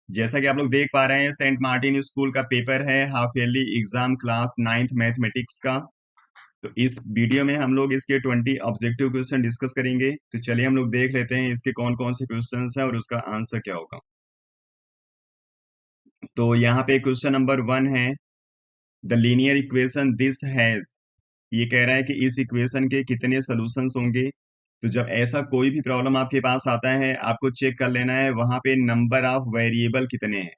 जैसा कि आप लोग देख पा रहे हैं, सेंट मार्टिन स्कूल का पेपर है half yearly exam class 9th mathematics का। तो इस वीडियो में हम लोग इसके 20 ऑब्जेक्टिव क्वेश्चन डिस्कस करेंगे। तो चलिए हम लोग देख लेते हैं इसके कौन कौन से क्वेश्चन हैं और उसका आंसर क्या होगा। तो यहाँ पे क्वेश्चन नंबर 1 है, the linear equation this has. ये कह रहा है कि इस इक्वेशन के कितने सॉल्यूशंस होंगे। तो जब ऐसा कोई भी प्रॉब्लम आपके पास आता है, आपको चेक कर लेना है वहां पे नंबर ऑफ वेरिएबल कितने हैं।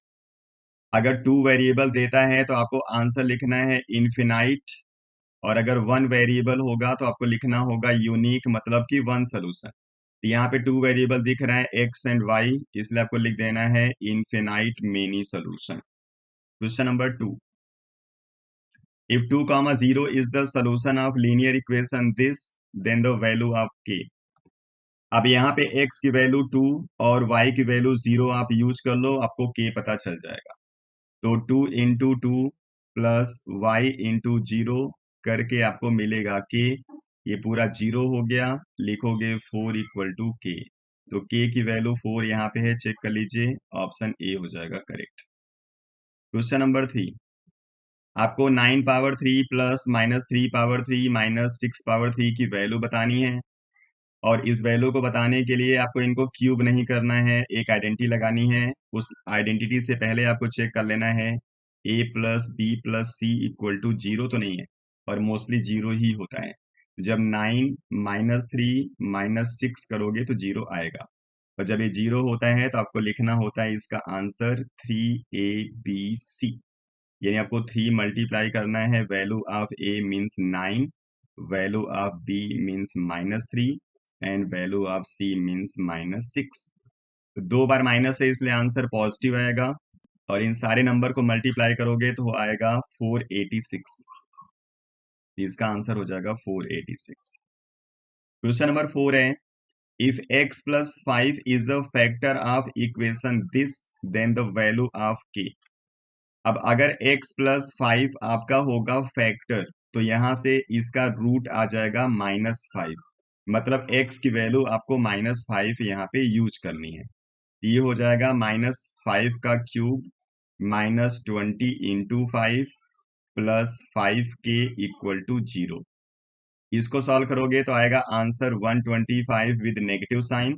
अगर 2 वेरिएबल देता है तो आपको आंसर लिखना है इनफिनाइट, और अगर 1 वेरिएबल होगा तो आपको लिखना होगा यूनिक, मतलब कि 1 सोल्यूशन। यहाँ पे 2 वेरिएबल दिख रहा है एक्स एंड वाई, इसलिए आपको लिख देना है infinite many solution. Question number 2, if 2 comma 0 is the solution of linear equation this, then the value of k। अब यहाँ पे x की वैल्यू 2 और y की वैल्यू 0 आप यूज कर लो, आपको k पता चल जाएगा। तो 2 इंटू 2 प्लस वाई इंटू 0 करके आपको मिलेगा के। ये पूरा 0 हो गया, लिखोगे 4 इक्वल टू के। तो के की वैल्यू 4 यहाँ पे है, चेक कर लीजिए, ऑप्शन ए हो जाएगा करेक्ट। क्वेश्चन नंबर 3, आपको 9 power 3 plus minus 3 power 3 minus 6 power 3 की वैल्यू बतानी है। और इस वैल्यू को बताने के लिए आपको इनको क्यूब नहीं करना है, एक आइडेंटिटी लगानी है। उस आइडेंटिटी से पहले आपको चेक कर लेना है a plus B plus C equal to 0 तो नहीं है, और मोस्टली 0 ही होता है। जब 9 माइनस 3 माइनस 6 करोगे तो 0 आएगा, और जब ये 0 होता है तो आपको लिखना होता है इसका आंसर 3abc। यानी आपको 3 मल्टीप्लाई करना है, value of a means 9, value of b means -3 and value of c means -6। तो 2 बार माइनस है इसलिए आंसर पॉजिटिव आएगा, और इन सारे नंबर को मल्टीप्लाई करोगे तो आएगा 486। इसका आंसर हो जाएगा 486। क्वेश्चन नंबर 4 है, if x plus 5 is a factor of equation this, then the value of k। अब अगर x प्लस 5 आपका होगा फैक्टर, तो यहां से इसका रूट आ जाएगा -5, मतलब x की वैल्यू आपको -5 यहाँ पे यूज करनी है। ये हो जाएगा -5 का cube -20 into 5 plus 5k equal to 0। इसको सॉल्व करोगे तो आएगा आंसर 125 विद नेगेटिव साइन।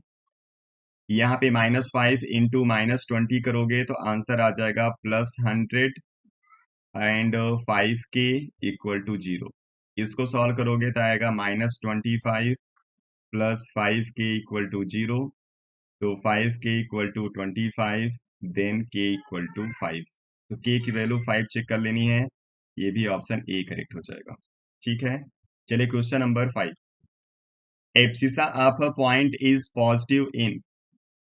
यहाँ पे -5 इंटू -20 करोगे तो आंसर आ जाएगा +100 एंड 5k इक्वल टू 0। इसको सॉल्व करोगे तो आएगा -25 प्लस 5k इक्वल टू 0। तो 5k equal to 25, then k equal to 5। तो k की वैल्यू 5 चेक कर लेनी है, ये भी ऑप्शन ए करेक्ट हो जाएगा। ठीक है, चलिए question number 5, abscissa of a point is positive in.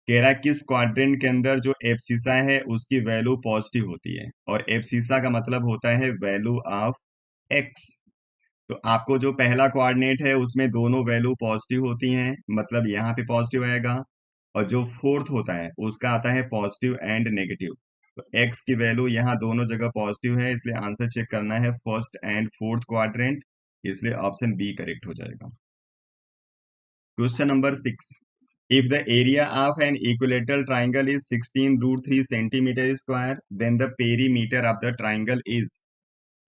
कह रहा है किस क्वाड्रेंट के अंदर जो एब्सिसा है उसकी वैल्यू पॉजिटिव होती है, और एब्सिसा का मतलब होता है वैल्यू ऑफ एक्स। तो आपको जो पहला कोऑर्डिनेट है उसमें दोनों वैल्यू पॉजिटिव होती हैं, मतलब यहाँ पे पॉजिटिव आएगा, और जो फोर्थ होता है उसका आता है पॉजिटिव एंड नेगेटिव। तो x की वैल्यू यहाँ दोनों जगह पॉजिटिव है, इसलिए आंसर चेक करना है फर्स्ट एंड फोर्थ क्वाड्रेंट, इसलिए ऑप्शन बी करेक्ट हो जाएगा। Question number 6, if the area of an equilateral triangle is 16√3 centimetre square, then the perimeter of the triangle is.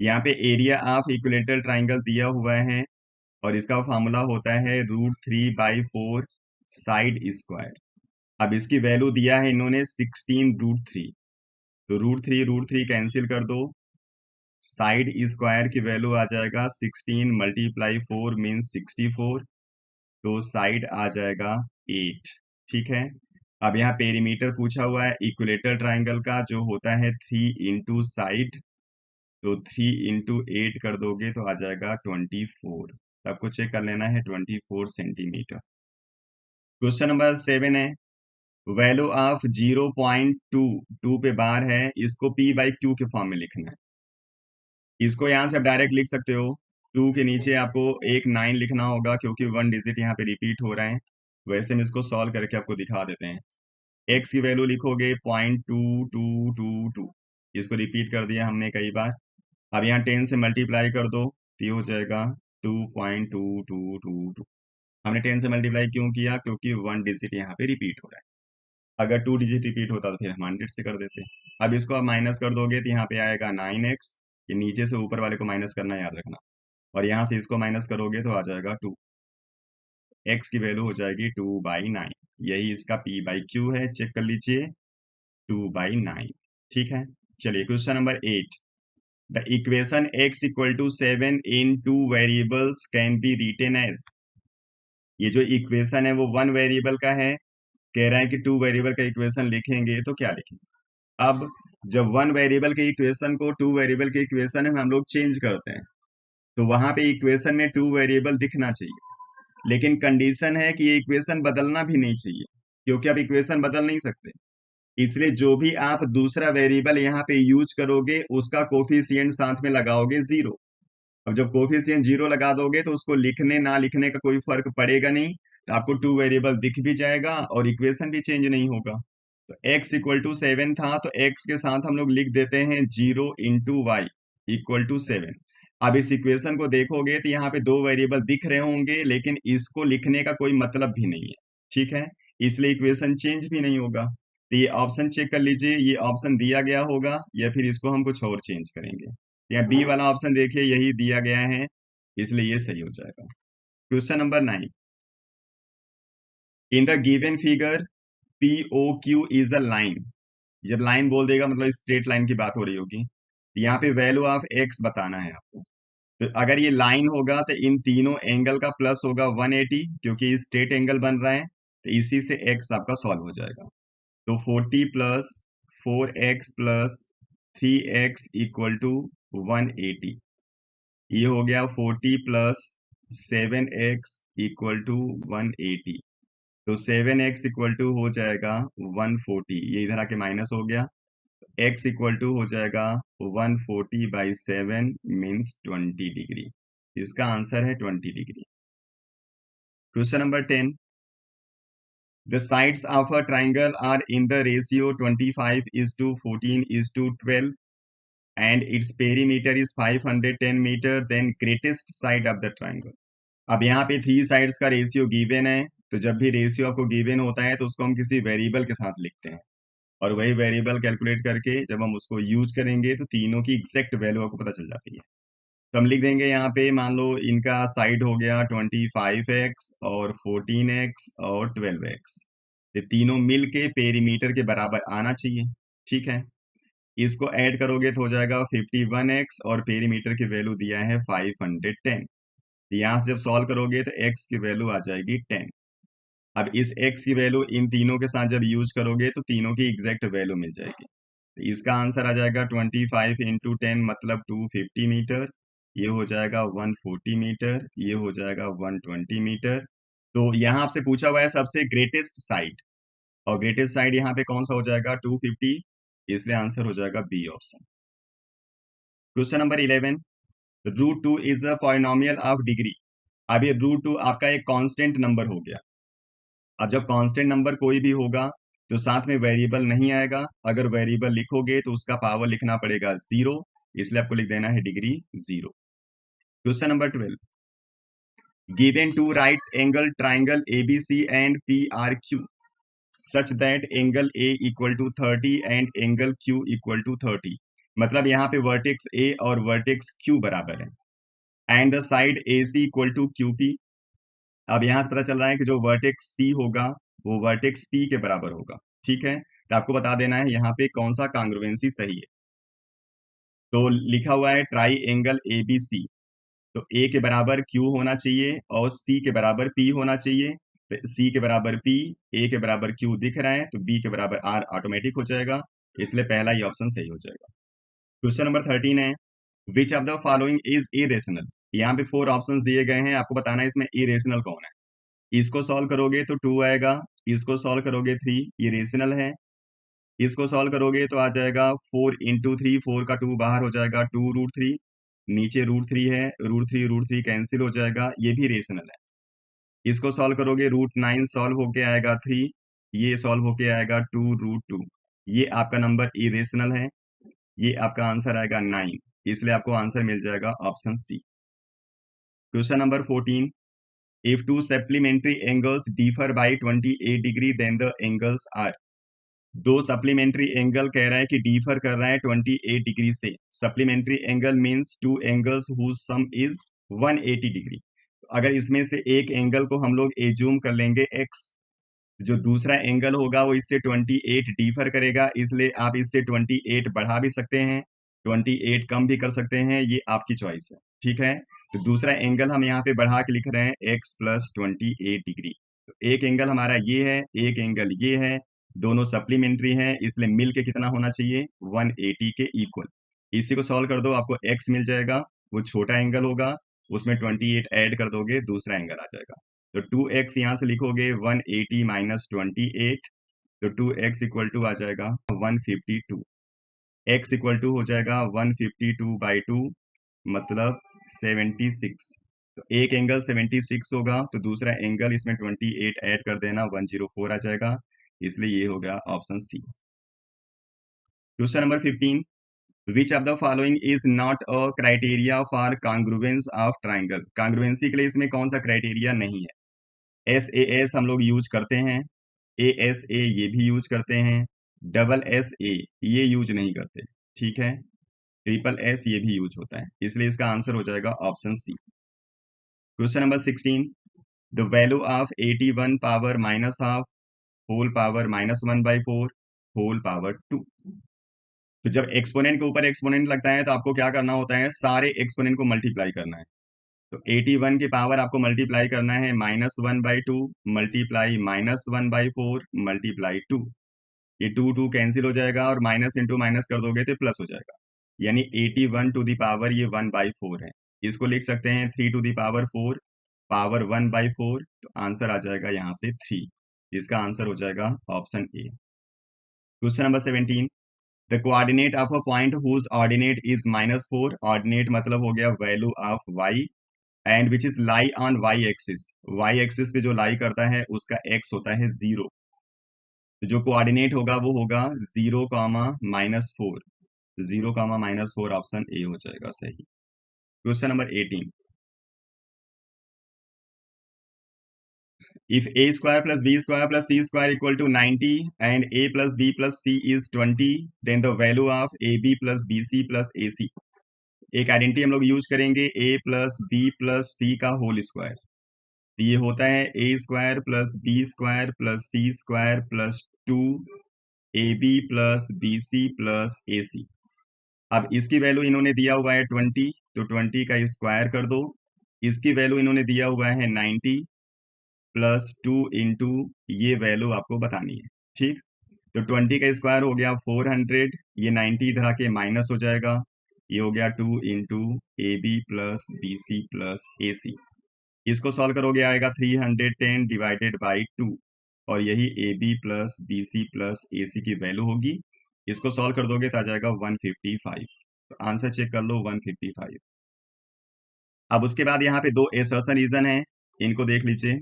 यहाँ पे एरिया ऑफ इक्विलेटरल ट्राइंगल दिया हुआ है, और इसका फॉर्मूला होता है √3/4 साइड स्क्वायर। अब इसकी वैल्यू दिया है इन्होंने 16√3, तो √3 कैंसिल कर दो, साइड स्क्वायर की वैल्यू आ जाएगा 16 मल्टीप्लाई 4 मीन्स 64, तो साइड आ जाएगा 8। ठीक है, अब यहाँ पेरीमीटर पूछा हुआ है इक्विलेटरल ट्राइंगल का, जो होता है 3 इंटू साइड, तो 3 इंटू 8 कर दोगे तो आ जाएगा 24। आपको चेक कर लेना है 24 सेंटीमीटर। क्वेश्चन नंबर 7 है, वैल्यू ऑफ 0.2 पे बार है, इसको p/q के फॉर्म में लिखना है। इसको यहाँ से आप डायरेक्ट लिख सकते हो, 2 के नीचे आपको एक 9 लिखना होगा क्योंकि 1 डिजिट यहाँ पे रिपीट हो रहा है। वैसे हम इसको सॉल्व करके आपको दिखा देते हैं। x की वैल्यू लिखोगे 0.2222, इसको रिपीट कर दिया हमने कई बार। अब यहाँ 10 से मल्टीप्लाई कर दो तो ये हो जाएगा 2.2222। हमने 10 से मल्टीप्लाई क्यों किया, क्योंकि 1 डिजिट यहाँ पे रिपीट हो रहा है। अगर 2 डिजिट रिपीट होता तो फिर हम 100 से कर देते। अब इसको आप माइनस कर दोगे तो यहाँ पे आएगा 9x, ये नीचे से ऊपर वाले को माइनस करना याद रखना, और यहाँ से इसको माइनस करोगे तो आ जाएगा 2, x की वैल्यू हो जाएगी 2/9। यही इसका p/q है, चेक कर लीजिए, 2/9। ठीक है, चलिए question number 8। The equation x equal to 7 in two variables can be written as. ये जो इक्वेशन है वो वन वेरिएबल का है, कह रहा है कि टू वेरिएबल का इक्वेशन लिखेंगे तो क्या लिखेंगे। अब जब वन वेरिएबल के इक्वेशन को टू वेरिएबल के इक्वेशन में हम लोग चेंज करते हैं तो वहां पे इक्वेशन में टू वेरिएबल दिखना चाहिए, लेकिन कंडीशन है कि ये इक्वेशन बदलना भी नहीं चाहिए, क्योंकि आप इक्वेशन बदल नहीं सकते। इसलिए जो भी आप दूसरा वेरिएबल यहाँ पे यूज करोगे उसका कोफिशिएंट साथ में लगाओगे 0। अब जब कोफिशिएंट 0 लगा दोगे तो उसको लिखने ना लिखने का कोई फर्क पड़ेगा नहीं, तो आपको टू वेरिएबल दिख भी जाएगा और इक्वेशन भी चेंज नहीं होगा। तो x इक्वल टू 7 था तो x के साथ हम लोग लिख देते हैं 0 इंटू वाई इक्वल टू 7। अब इस इक्वेशन को देखोगे तो यहाँ पे दो वेरिएबल दिख रहे होंगे, लेकिन इसको लिखने का कोई मतलब भी नहीं है। ठीक है, इसलिए इक्वेशन चेंज भी नहीं होगा। तो ये ऑप्शन चेक कर लीजिए, ये ऑप्शन दिया गया होगा या फिर इसको हम कुछ और चेंज करेंगे। या बी वाला ऑप्शन देखिए, यही दिया गया है, इसलिए ये सही हो जाएगा। Question number 9। In the given figure P O Q is a line. जब लाइन बोल देगा मतलब स्ट्रेट लाइन की बात हो रही होगी। यहाँ पे वैल्यू ऑफ एक्स बताना है आपको। तो अगर ये लाइन होगा तो इन तीनों एंगल का प्लस होगा 180, क्योंकि स्ट्रेट एंगल बन रहा है, तो इसी से एक्स आपका सॉल्व हो जाएगा। तो 40 plus 4x plus 3x equal to 180। ये हो गया 40 प्लस 7x इक्वल टू 180। तो 7x इक्वल टू हो जाएगा 140, ये इधर आके माइनस हो गया। x इक्वल टू हो जाएगा 140/7 मीन्स 20 डिग्री। इसका आंसर है 20 degree. Question number 10। The sides of a triangle are in the ratio 25:14:12 and its perimeter is 510 meter, then greatest side of the triangle। अब यहाँ पे थ्री साइड्स का ratio given है, तो जब भी रेशियो आपको गिवन होता है तो उसको हम किसी वेरिएबल के साथ लिखते हैं, और वही वेरिएबल कैलकुलेट करके जब हम उसको यूज करेंगे तो तीनों की एग्जैक्ट वैल्यू आपको पता चल जाती है। तो हम लिख देंगे यहाँ पे, मान लो इनका साइड हो गया 25x और 14x और 12x, ये तीनों मिल के पेरीमीटर के बराबर आना चाहिए। ठीक है, इसको ऐड करोगे तो हो जाएगा 51x और पेरीमीटर की वैल्यू दिया है 510। यहाँ से जब सॉल्व करोगे तो x की वैल्यू आ जाएगी 10। अब इस x की वैल्यू इन तीनों के साथ जब यूज करोगे तो तीनों की एग्जैक्ट वैल्यू मिल जाएगी। तो इसका आंसर आ जाएगा 25 इंटू 10 मतलब 250 मीटर, ये हो जाएगा 140 मीटर, ये हो जाएगा 120 मीटर। तो यहाँ आपसे पूछा हुआ है सबसे ग्रेटेस्ट साइड, और ग्रेटेस्ट साइड यहाँ पे कौन सा हो जाएगा 250, इसलिए आंसर हो जाएगा B option. Question number 11। √2 is a polynomial of degree. अब ये √2 आपका एक कांस्टेंट नंबर हो गया। अब जब कांस्टेंट नंबर कोई भी होगा तो साथ में वेरिएबल नहीं आएगा, अगर वेरिएबल लिखोगे तो उसका पावर लिखना पड़ेगा 0, इसलिए आपको लिख देना है degree 0। Question number 12। Given to right angle triangle ABC and PRQ such that angle A equal to 30 and angle Q equal to 30। मतलब यहाँ पे वर्टेक्स A और वर्टेक्स Q बराबर है, and the side AC equal to QP। अब यहां से पता चल रहा है कि जो वर्टेक्स सी होगा वो वर्टेक्स पी के बराबर होगा। ठीक है, तो आपको बता देना है यहाँ पे कौन सा कांग्रुएंसी सही है। तो लिखा हुआ है ट्राई एंगल ABC, तो ए के बराबर क्यू होना चाहिए और सी के बराबर पी होना चाहिए। तो सी के बराबर पी, ए के बराबर क्यू दिख रहा है, तो बी के बराबर आर ऑटोमेटिक हो जाएगा, इसलिए पहला ही ऑप्शन सही हो जाएगा। क्वेश्चन नंबर 13 है, विच of the following is irrational. यहाँ पे 4 ऑप्शंस दिए गए हैं, आपको बताना है इसमें इरेशनल कौन है। इसको सॉल्व करोगे तो 2 आएगा, इसको सॉल्व करोगे 3, ये रेशनल है। इसको सॉल्व करोगे तो आ जाएगा 4 इंटू 3, 4 का 2 बाहर हो जाएगा 2√3, नीचे √3 है, √3 कैंसिल हो जाएगा, ये भी रेशनल है। इसको सॉल्व करोगे √9 सॉल्व होके आएगा 3, ये सॉल्व होके आएगा 2√2, ये आपका नंबर इरेशनल है, ये आपका आंसर आएगा 9, इसलिए आपको आंसर मिल जाएगा option C. Question number 14। If two supplementary angles differ by 28 degree, then the angles are। दो सप्लीमेंट्री एंगल कह रहा है कि डिफर कर रहा है 28 डिग्री से। Supplementary angle means two angles whose sum is 180 degree. अगर इसमें से एक एंगल को हम लोग एज्यूम कर लेंगे x, जो दूसरा एंगल होगा वो इससे 28 डिफर करेगा, इसलिए आप इससे 28 बढ़ा भी सकते हैं, 28 कम भी कर सकते हैं, ये आपकी चॉइस है। ठीक है, तो दूसरा एंगल हम यहाँ पे बढ़ा के लिख रहे हैं x+28 डिग्री। तो एक एंगल हमारा ये है, एक एंगल ये है, दोनों सप्लीमेंट्री हैं, इसलिए मिल के कितना होना चाहिए, 180 के इक्वल। इसी को सॉल्व कर दो, आपको x मिल जाएगा, वो छोटा एंगल होगा, उसमें 28 ऐड कर दोगे, दूसरा एंगल आ जाएगा। तो 2x यहाँ से लिखोगे 180 माइनस 28, तो 2x इक्वल टू आ जाएगा 152। x इक्वल टू हो जाएगा 152/2, मतलब 76। तो एक एंगल 76 होगा, तो दूसरा एंगल इसमें 28 ऐड कर देना, 104 आ जाएगा, इसलिए ये हो गया option C. Question number 15, which of the following is not a criteria for congruence of triangle. Congruency के लिए इसमें कौन सा क्राइटेरिया नहीं है। SAS हम लोग यूज करते हैं, ASA ये भी यूज करते हैं, SS ये यूज नहीं करते। ठीक है, SSS ये भी यूज होता है, इसलिए इसका आंसर हो जाएगा option C. Question number 16, the value of 81 power minus half whole power -1/4 whole power 2। तो जब एक्सपोनेंट के ऊपर एक्सपोनेंट लगता है तो आपको क्या करना होता है, सारे एक्सपोनेंट को मल्टीप्लाई करना है। तो 81 की पावर आपको मल्टीप्लाई करना है -1/2 मल्टीप्लाई -1/4 मल्टीप्लाई 2। ये 2 कैंसिल हो जाएगा और माइनस इंटू माइनस कर दोगे तो प्लस हो जाएगा, यानी 81 टू दी पावर ये 1/4 है। इसको लिख सकते हैं 3 टू दी पावर 4 पावर 1/4, तो आंसर आ जाएगा यहाँ से 3। इसका आंसर हो जाएगा option A. Question number 17, the coordinate of a point whose ordinate is -4। Ordinate मतलब हो गया value of y, and which is lie on Y axis. Y axis पे जो लाई करता है उसका x होता है 0। तो जो कोऑर्डिनेट होगा वो होगा 0, -4। 0, -4 ऑप्शन ए हो जाएगा सही। Question number 18, if a square plus b square plus c square equal to 90 and a plus b plus c is 20, then the value of ab plus bc plus ac। एक identity हम लोग use करेंगे a plus B plus C का whole square. ये होता है A square plus B square plus C square plus 2ab plus B C plus A C. अब इसकी वैल्यू इन्होंने दिया हुआ है 20, तो 20 का स्क्वायर कर दो। इसकी वैल्यू इन्होंने दिया हुआ है 90 प्लस 2 इंटू ये वैल्यू आपको बतानी है। ठीक, तो 20 का स्क्वायर हो गया 400, ये 90 इधर आके माइनस हो जाएगा, ये हो गया 2 into A B plus B C plus A C. इसको सॉल्व करोगे आएगा 310 डिवाइडेड बाई 2, और यही A B plus B C plus A C की वैल्यू होगी। इसको सॉल्व कर दोगे तो आ जाएगा 155। तो आंसर चेक कर लो 155। अब उसके बाद यहाँ पे दो एसर्शन रीजन है, इनको देख लीजिए।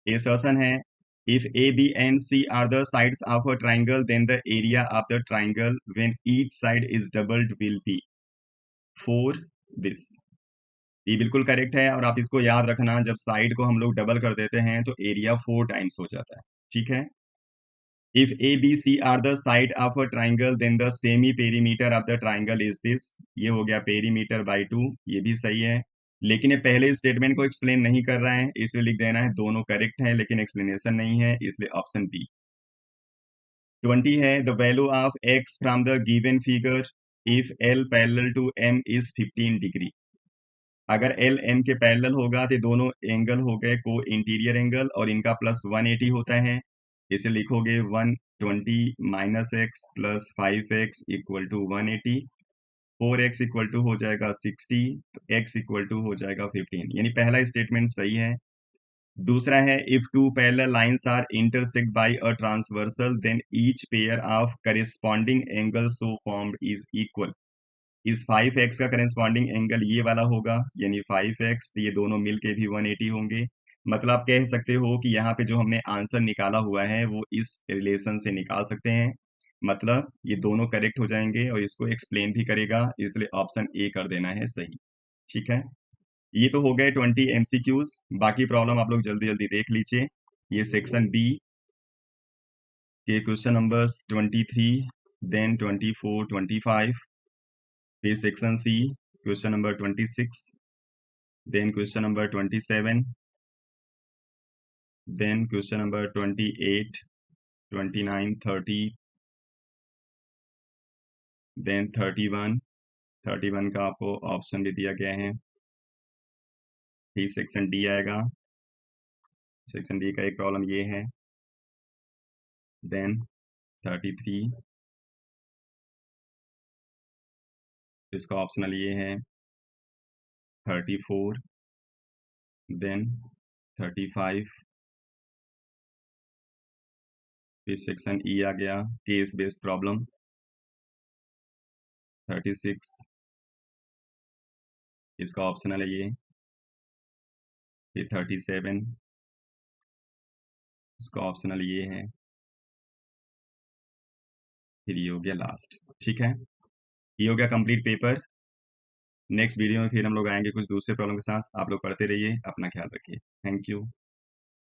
एसर्शन है, if a b and c are the sides of a triangle then the area of the triangle when each side is doubled will be 4 this। ये बिल्कुल करेक्ट है, और आप इसको याद रखना, जब साइड को हम लोग डबल कर देते हैं तो एरिया 4 टाइम्स हो जाता है। ठीक है, if A B C are the side of a triangle then the semi perimeter of the triangle is this. ये हो गया पेरीमीटर बाई 2, ये भी सही है, लेकिन ये पहले स्टेटमेंट को एक्सप्लेन नहीं कर रहा है, इसलिए लिख देना है दोनों करेक्ट है लेकिन एक्सप्लेनेशन नहीं है, इसलिए ऑप्शन बी। 20 है, the value of x from the given figure if l parallel to m is 15 degree. अगर एल एम के पैरेलल होगा तो दोनों एंगल हो गए को इंटीरियर एंगल, और इनका प्लस 180 होता है, इसे लिखोगे 120 minus X plus 5x equal to 180। 4x equal to हो जाएगा 60, तो x इक्वल टू हो जाएगा 15, यानी पहला स्टेटमेंट सही है। दूसरा है, if two parallel lines are intersect by a transversal then each pair of corresponding angle so formed is equal. इस 5x का करेस्पॉन्डिंग एंगल ये वाला होगा, यानी 5x, ये दोनों मिलके भी 180 होंगे। मतलब आप कह सकते हो कि यहाँ पे जो हमने आंसर निकाला हुआ है वो इस रिलेशन से निकाल सकते हैं, मतलब ये दोनों करेक्ट हो जाएंगे और इसको एक्सप्लेन भी करेगा, इसलिए ऑप्शन ए कर देना है सही। ठीक है, ये तो हो गए 20 MCQs। बाकी प्रॉब्लम आप लोग जल्दी जल्दी देख लीजिए। ये सेक्शन बी के क्वेश्चन नंबर्स 23, देन 24, 25, फिर section C question number 26, then question number 27, then question number 28, 29, 30, then 31 का आपको ऑप्शन भी दिया गया है। फिर सेक्शन डी आएगा, सेक्शन डी का एक प्रॉब्लम ये है, देन 33, इसका ऑप्शनल ये है 34, देन 35, फिर सेक्शन ई आ गया, केस बेस्ड प्रॉब्लम 36, इसका ऑप्शनल है ये, फिर 37, इसका ऑप्शनल ये है, फिर ये हो गया लास्ट। ठीक है, ये हो गया कंप्लीट पेपर। नेक्स्ट वीडियो में फिर हम लोग आएंगे कुछ दूसरे प्रॉब्लम के साथ। आप लोग पढ़ते रहिए, अपना ख्याल रखिए। Thank you.